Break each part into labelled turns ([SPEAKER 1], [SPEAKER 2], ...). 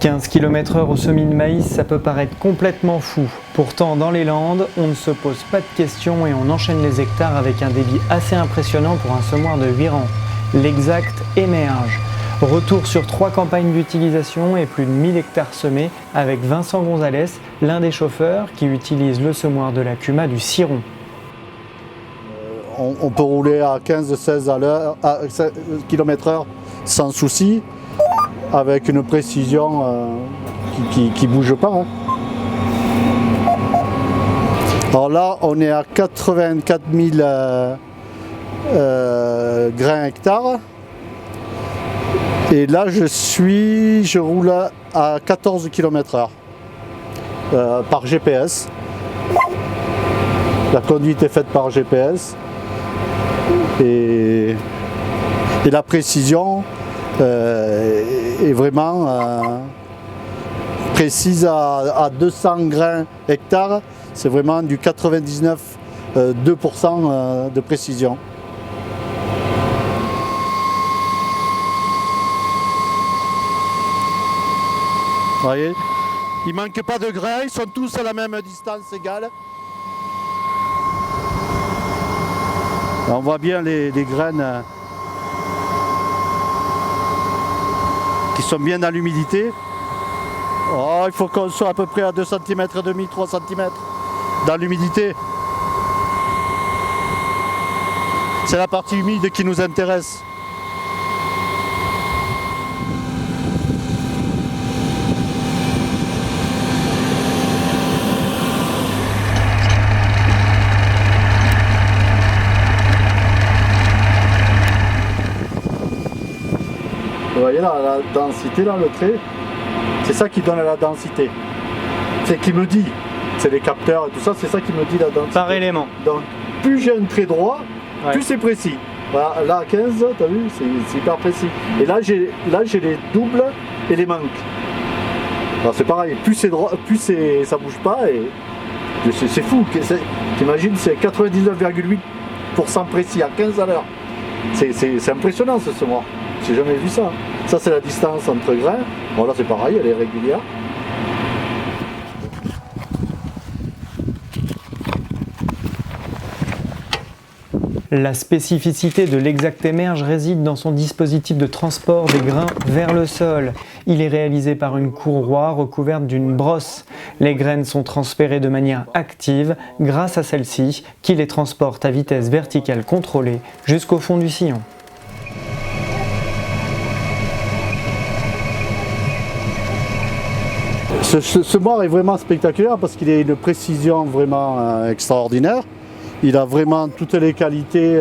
[SPEAKER 1] 15 km/h au semis de maïs, ça peut paraître complètement fou. Pourtant, dans les Landes, on ne se pose pas de questions et on enchaîne les hectares avec un débit assez impressionnant pour un semoir de 8 rangs. L'Exact émerge. Retour sur 3 campagnes d'utilisation et plus de 1000 hectares semés avec Vincent Gonzalez, l'un des chauffeurs qui utilise le semoir de la CUMA du Ciron.
[SPEAKER 2] On peut rouler à 15-16 km/h sans souci, avec une précision qui ne bouge pas. Hein. Alors là, on est à 84 000 grains hectares. Et là, je roule à 14 km/h par GPS. La conduite est faite par GPS. Et la précision est vraiment précise à 200 grains hectares. C'est vraiment du 99,2% de précision. Vous voyez, il ne manque pas de grains, ils sont tous à la même distance égale. On voit bien les graines qui sont bien dans l'humidité. Oh, il faut qu'on soit à peu près à 2 cm et demi, 3 cm dans l'humidité. C'est la partie humide qui nous intéresse. Vous voyez là, la densité, là, le trait, c'est ça qui donne la densité. C'est qui me dit, c'est les capteurs et tout ça, c'est ça qui me dit la densité.
[SPEAKER 1] Par élément.
[SPEAKER 2] Donc plus j'ai un trait droit, plus c'est précis. Voilà, là à 15, tu as vu, c'est hyper précis. Et là j'ai les doubles et les manques. Alors c'est pareil, plus c'est droit, plus ça bouge pas et c'est fou. T'imagines, c'est 99,8% précis à 15 à l'heure. C'est impressionnant ce semoir. J'ai jamais vu ça. Ça c'est la distance entre grains. Bon là c'est pareil, elle est régulière.
[SPEAKER 1] La spécificité de l'Exact Emerge réside dans son dispositif de transport des grains vers le sol. Il est réalisé par une courroie recouverte d'une brosse. Les graines sont transférées de manière active grâce à celle-ci qui les transporte à vitesse verticale contrôlée jusqu'au fond du sillon.
[SPEAKER 2] Ce semoir est vraiment spectaculaire parce qu'il a une précision vraiment extraordinaire. Il a vraiment toutes les qualités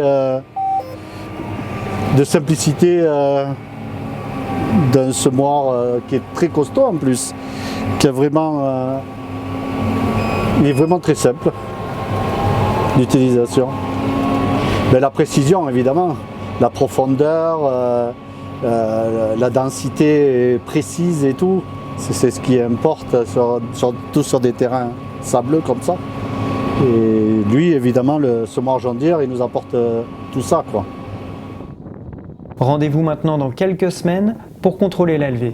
[SPEAKER 2] de simplicité d'un semoir qui est très costaud en plus, qui a vraiment, il est vraiment très simple d'utilisation. La précision évidemment, la profondeur, la densité précise et tout. C'est ce qui importe, surtout sur des terrains sableux comme ça. Et lui, évidemment, le semoir John Deere, il nous apporte tout ça, quoi.
[SPEAKER 1] Rendez-vous maintenant dans quelques semaines pour contrôler la levée.